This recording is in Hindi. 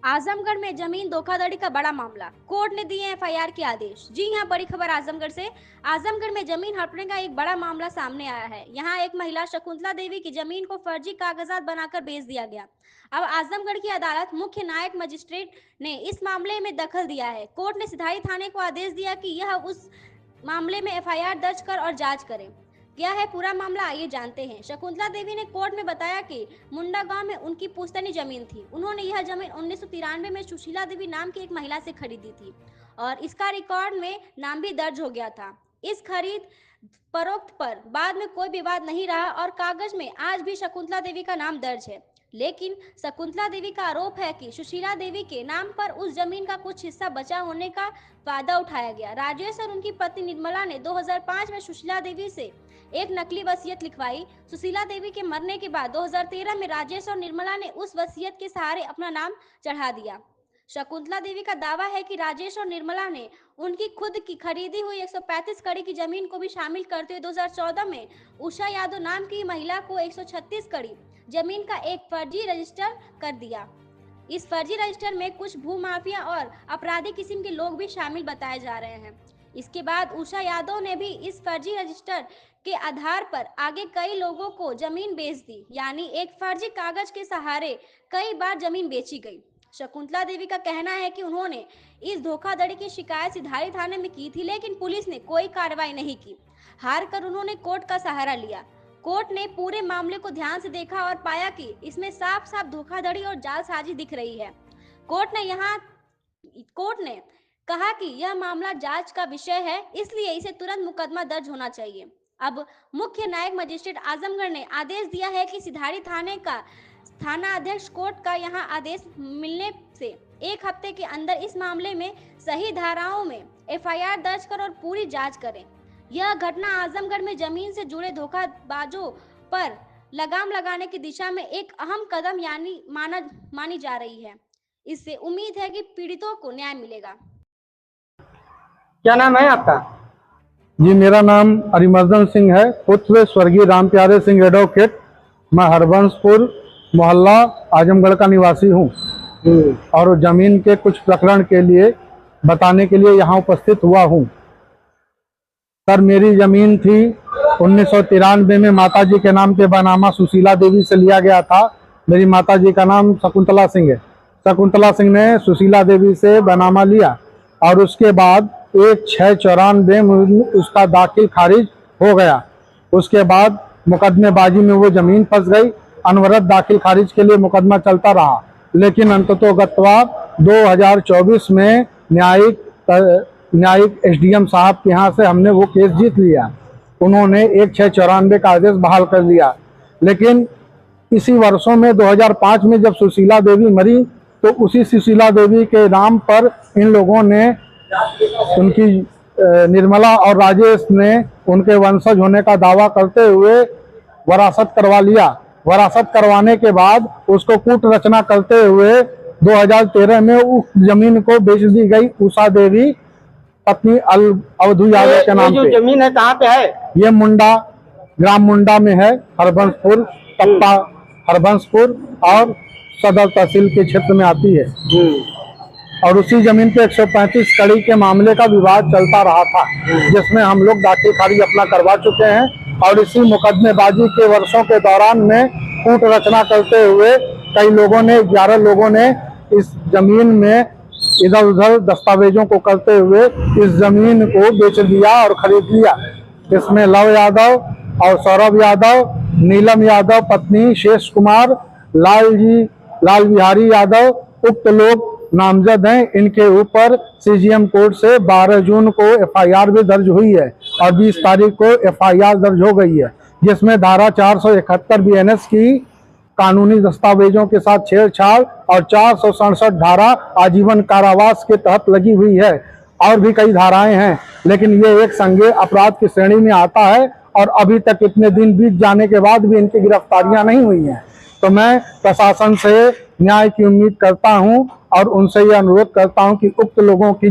आजमगढ़ में जमीन धोखाधड़ी का बड़ा मामला, कोर्ट ने दिए एफआईआर के आदेश। जी हां, बड़ी खबर आजमगढ़ से। आजमगढ़ में जमीन हड़पने का एक बड़ा मामला सामने आया है। यहां एक महिला शकुंतला देवी की जमीन को फर्जी कागजात बनाकर बेच दिया गया। अब आजमगढ़ की अदालत मुख्य न्यायिक मजिस्ट्रेट ने इस मामले में दखल दिया है। कोर्ट ने सिधारी थाने को आदेश दिया कि यह उस मामले में एफआईआर दर्ज कर और जांच करें। क्या है पूरा मामला, आइए जानते हैं। शकुंतला देवी ने कोर्ट में बताया कि मुंडा गांव में उनकी पुश्तैनी जमीन थी। उन्होंने यह जमीन 1993 में सुशीला देवी नाम की एक महिला से खरीदी थी और इसका रिकॉर्ड में नाम भी दर्ज हो गया था। इस खरीद फरोख्त पर बाद में कोई विवाद नहीं रहा और कागज में आज भी शकुंतला देवी का नाम दर्ज है। लेकिन शकुंतला देवी का आरोप है कि सुशीला देवी के नाम पर उस जमीन का कुछ हिस्सा बचा होने का फायदा उठाया गया। राजेश और उनकी पत्नी निर्मला ने 2005 में सुशीला देवी से एक नकली वसीयत लिखवाई। सुशीला देवी के मरने के बाद 2013 में राजेश और निर्मला ने उस वसीयत के सहारे अपना नाम चढ़ा दिया। शकुंतला देवी का दावा है कि राजेश और निर्मला ने उनकी खुद की खरीदी हुई 135 कड़ी की जमीन को भी शामिल करते हुए 2014 में उषा यादव नाम की महिला को 136 कड़ी जमीन का एक फर्जी रजिस्टर कर दिया। इस फर्जी रजिस्टर में कुछ भूमाफिया और अपराधी किस्म के लोग भी शामिल बताए जा रहे हैं। इसके बाद उषा यादव ने भी इस फर्जी रजिस्टर के आधार पर आगे कई लोगों को जमीन बेच दी, यानी एक फर्जी कागज के सहारे कई बार जमीन बेची गई। शकुंतला देवी का कहना है कि उन्होंने इस धोखाधड़ी की शिकायत सिधारी थाने में की थी, लेकिन पुलिस ने कोई कार्रवाई नहीं की। हार कर उन्होंने कोर्ट का सहारा लिया। कोर्ट ने पूरे मामले को ध्यान से देखा और पाया कि इसमें साफ साफ धोखाधड़ी और जालसाजी दिख रही है। कोर्ट ने कहा कि यह मामला जांच का विषय है, इसलिए इसे तुरंत मुकदमा दर्ज होना चाहिए। अब मुख्य न्यायिक मजिस्ट्रेट आजमगढ़ ने आदेश दिया है कि सिधारी थाने का थाना अध्यक्ष कोर्ट का यहां आदेश मिलने से एक हफ्ते के अंदर इस मामले में सही धाराओं में एफआईआर दर्ज कर और पूरी जांच करें। यह घटना आजमगढ़ में जमीन से जुड़े धोखाबाजों पर लगाम लगाने की दिशा में एक अहम कदम मानी जा रही है। इससे उम्मीद है कि पीड़ितों को न्याय मिलेगा। क्या नाम है आपका? जी, मेरा नाम अरिमर्दन सिंह है, पुत्र स्वर्गीय राम प्यारे सिंह एडवोकेट। मैं हरबंसपुर मोहल्ला आजमगढ़ का निवासी हूँ और जमीन के कुछ प्रकरण के लिए बताने के लिए यहाँ उपस्थित हुआ हूँ। सर, मेरी जमीन थी 1993 में माताजी के नाम के बनामा सुशीला देवी से लिया गया था। मेरी माताजी का नाम शकुंतला सिंह है। शकुंतला सिंह ने सुशीला देवी से बनामा लिया और उसके बाद 1694 में उसका दाखिल खारिज हो गया। उसके बाद मुकदमेबाजी में वो जमीन फंस गई। अनवरत दाखिल खारिज के लिए मुकदमा चलता रहा, लेकिन अंततोगत्वा 2024 में न्यायिक एसडीएम साहब के यहाँ से हमने वो केस जीत लिया। उन्होंने 1694 का आदेश बहाल कर दिया। लेकिन इसी वर्षों में 2005 में जब सुशीला देवी मरी तो उसी सुशीला देवी के नाम पर इन लोगों ने, उनकी निर्मला और राजेश ने उनके वंशज होने का दावा करते हुए वरासत करवा लिया। वरासत करवाने के बाद उसको कूट रचना करते हुए 2013 में उस जमीन को बेच दी गई उषा देवी पत्नी अवधू यादव के नाम पे। जो जमीन है कहाँ पे है? ये मुंडा, ग्राम मुंडा में है, हरबंसपुर, तप्पा हरबंसपुर और सदर तहसील के क्षेत्र में आती है। और उसी जमीन पे 135 कड़ी के मामले का विवाद चलता रहा था, जिसमें हम लोग दाखिल खारिज अपना करवा चुके हैं। और इसी मुकदमेबाजी के वर्षों के दौरान में कूट रचना करते हुए कई लोगों ने, 11 लोगों ने इस जमीन में इधर उधर दस्तावेजों को करते हुए इस जमीन को बेच दिया और खरीद लिया। इसमें लव यादव और सौरभ यादव, नीलम यादव पत्नी शेष कुमार, लाल बिहारी यादव उक्त लोग नामजद हैं। इनके ऊपर सीजीएम कोर्ट से 12 जून को एफआईआर भी दर्ज हुई है और 20 तारीख को एफआईआर दर्ज हो गई है, जिसमें धारा 471 बीएनएस की कानूनी दस्तावेजों के साथ छेड़छाड़ और 467 धारा आजीवन कारावास के तहत लगी हुई है। और भी कई धाराएं हैं, लेकिन ये एक संज्ञेय अपराध की श्रेणी में आता है और अभी तक इतने दिन बीत जाने के बाद भी इनकी गिरफ्तारियां नहीं हुई हैं। तो मैं प्रशासन से न्याय की उम्मीद करता हूं और उनसे ये अनुरोध करता हूं कि उक्त लोगों की